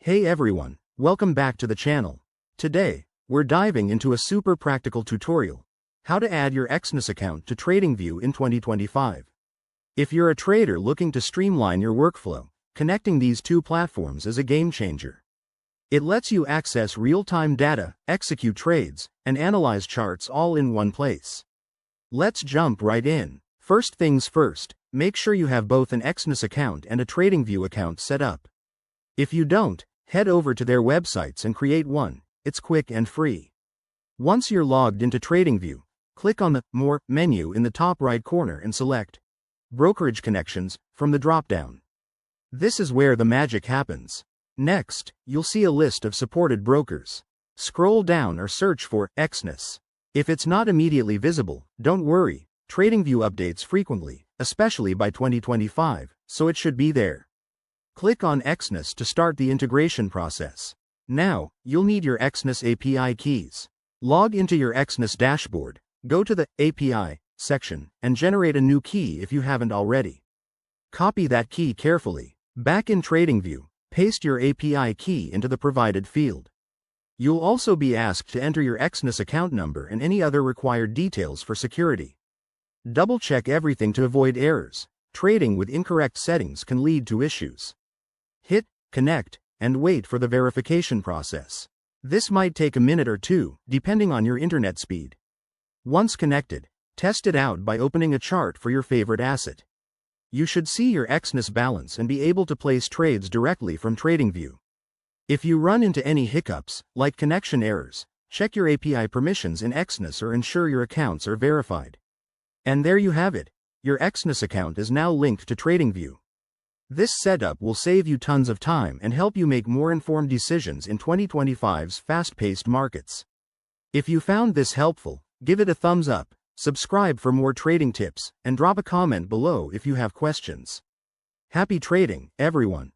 Hey everyone, welcome back to the channel. Today, we're diving into a super practical tutorial, how to add your Exness account to TradingView in 2025. If you're a trader looking to streamline your workflow, connecting these two platforms is a game changer. It lets you access real-time data, execute trades, and analyze charts all in one place. Let's jump right in. First things first, make sure you have both an Exness account and a TradingView account set up. If you don't, head over to their websites and create one. It's quick and free. Once you're logged into TradingView, click on the More menu in the top right corner and select Brokerage Connections from the drop-down. This is where the magic happens. Next, you'll see a list of supported brokers. Scroll down or search for Exness. If it's not immediately visible, don't worry. TradingView updates frequently, especially by 2025, so it should be there. Click on Exness to start the integration process. Now, you'll need your Exness API keys. Log into your Exness dashboard, go to the API section, and generate a new key if you haven't already. Copy that key carefully. Back in TradingView, paste your API key into the provided field. You'll also be asked to enter your Exness account number and any other required details for security. Double-check everything to avoid errors. Trading with incorrect settings can lead to issues. Hit Connect and wait for the verification process. This might take a minute or two, depending on your internet speed. Once connected, test it out by opening a chart for your favorite asset. You should see your Exness balance and be able to place trades directly from TradingView. If you run into any hiccups, like connection errors, check your API permissions in Exness or ensure your accounts are verified. And there you have it. Your Exness account is now linked to TradingView. This setup will save you tons of time and help you make more informed decisions in 2025's fast-paced markets. If you found this helpful, give it a thumbs up, subscribe for more trading tips, and drop a comment below if you have questions. Happy trading, everyone!